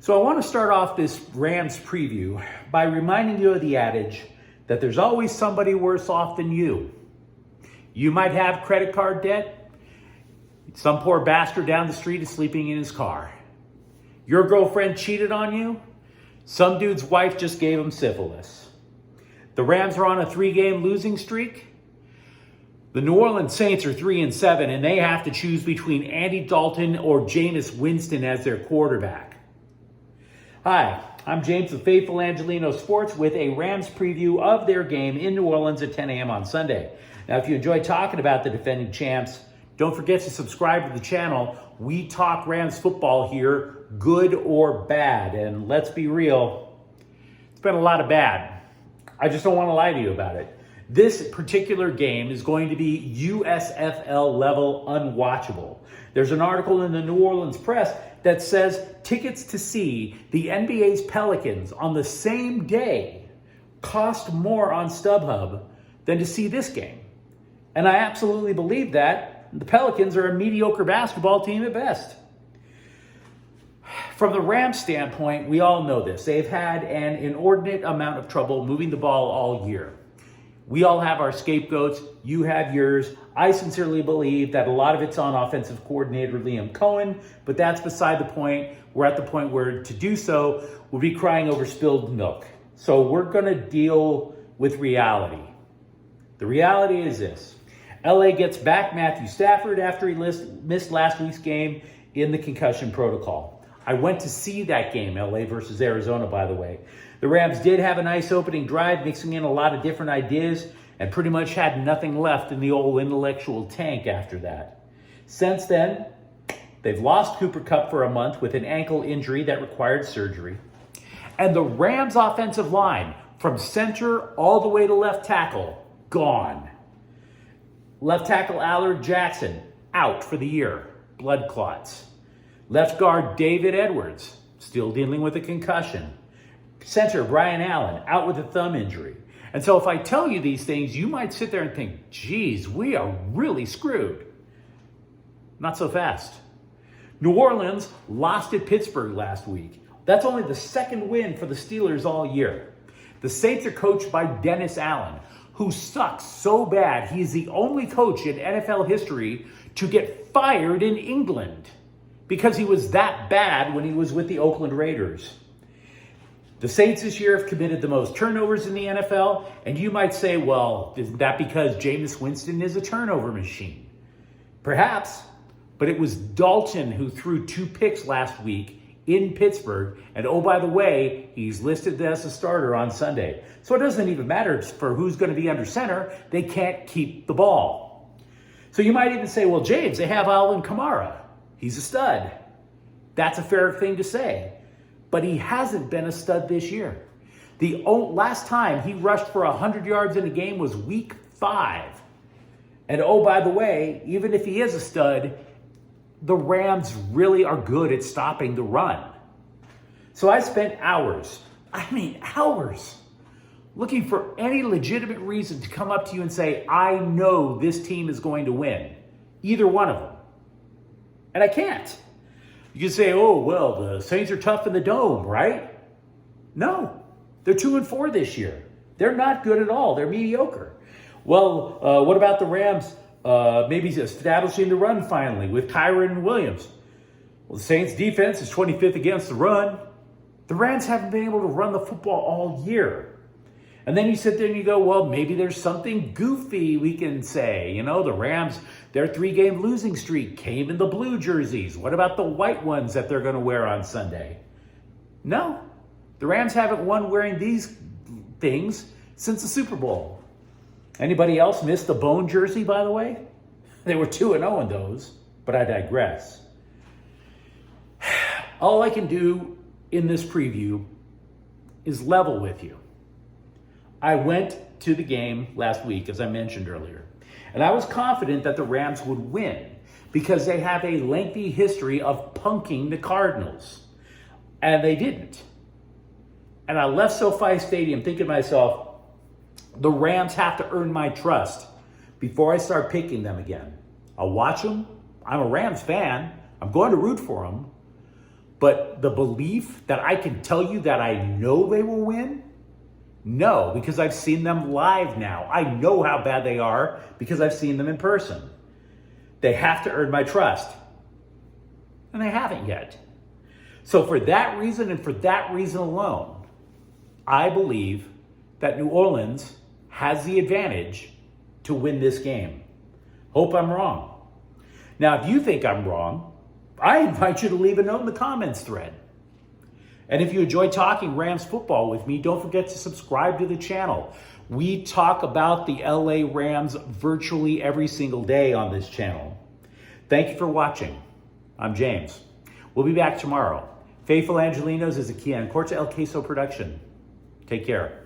So I want to start off this Rams preview by reminding you of the adage that there's always somebody worse off than you. You might have credit card debt. Some poor bastard down the street is sleeping in his car. Your girlfriend cheated on you. Some dude's wife just gave him syphilis. The Rams are on a 3-game losing streak. The New Orleans Saints are 3-7, and they have to choose between Andy Dalton or Jameis Winston as their quarterback. Hi, I'm James of Faithful Angelino Sports with a Rams preview of their game in New Orleans at 10 a.m. on Sunday. Now, if you enjoy talking about the defending champs, don't forget to subscribe to the channel. We talk Rams football here, good or bad. And let's be real, it's been a lot of bad. I just don't want to lie to you about it. This particular game is going to be USFL level unwatchable. There's an article in the New Orleans Press that says tickets to see the NBA's Pelicans on the same day cost more on StubHub than to see this game. And I absolutely believe that. The Pelicans are a mediocre basketball team at best. From the Rams standpoint, we all know this. They've had an inordinate amount of trouble moving the ball all year. We all have our scapegoats. You have yours. I sincerely believe that a lot of it's on offensive coordinator Liam Cohen, but that's beside the point. We're at the point where to do so would be crying over spilled milk. So we're going to deal with reality. The reality is this. LA gets back Matthew Stafford after he missed last week's game in the concussion protocol. I went to see that game, LA versus Arizona, by the way. The Rams did have a nice opening drive, mixing in a lot of different ideas, and pretty much had nothing left in the old intellectual tank after that. Since then, they've lost Cooper Kupp for a month with an ankle injury that required surgery. And the Rams' offensive line, from center all the way to left tackle, gone. Left tackle Allard Jackson, out for the year, blood clots. Left guard David Edwards, still dealing with a concussion. Center Brian Allen, out with a thumb injury. And so if I tell you these things, you might sit there and think, geez, we are really screwed. Not so fast. New Orleans lost at Pittsburgh last week. That's only the second win for the Steelers all year. The Saints are coached by Dennis Allen, who sucks so bad he is the only coach in NFL history to get fired in England because he was that bad when he was with the Oakland Raiders. The Saints this year have committed the most turnovers in the NFL, and you might say, well, isn't that because Jameis Winston is a turnover machine? Perhaps, but it was Dalton who threw 2 picks last week in Pittsburgh, and oh, by the way, he's listed as a starter on Sunday. So it doesn't even matter for who's going to be under center. They can't keep the ball. So you might even say, well, James, they have Alvin Kamara. He's a stud. That's a fair thing to say. But he hasn't been a stud this year. The last time he rushed for 100 yards in a game was week 5. And oh, by the way, even if he is a stud, the Rams really are good at stopping the run. So I spent hours, looking for any legitimate reason to come up to you and say, I know this team is going to win. Either one of them. And I can't. You can say, oh, well, the Saints are tough in the dome, right? No, they're 2-4 this year. They're not good at all. They're mediocre. Well, what about the Rams maybe establishing the run finally with Kyren Williams? Well, the Saints defense is 25th against the run. The Rams haven't been able to run the football all year. And then you sit there and you go, well, maybe there's something goofy we can say. You know, the Rams, their 3-game losing streak came in the blue jerseys. What about the white ones that they're going to wear on Sunday? No, the Rams haven't won wearing these things since the Super Bowl. Anybody else miss the bone jersey, by the way? They were 2-0 in those, but I digress. All I can do in this preview is level with you. I went to the game last week, as I mentioned earlier, and I was confident that the Rams would win because they have a lengthy history of punking the Cardinals, and they didn't. And I left SoFi Stadium thinking to myself, the Rams have to earn my trust before I start picking them again. I'll watch them. I'm a Rams fan. I'm going to root for them. But the belief that I can tell you that I know they will win, no, because I've seen them live now. I know how bad they are because I've seen them in person. They have to earn my trust, and they haven't yet. So for that reason and for that reason alone, I believe that New Orleans has the advantage to win this game. Hope I'm wrong. Now, if you think I'm wrong, I invite you to leave a note in the comments thread. And if you enjoy talking Rams football with me, don't forget to subscribe to the channel. We talk about the LA Rams virtually every single day on this channel. Thank you for watching. I'm James. We'll be back tomorrow. Faithful Angelinos is a Kian Corta El Queso production. Take care.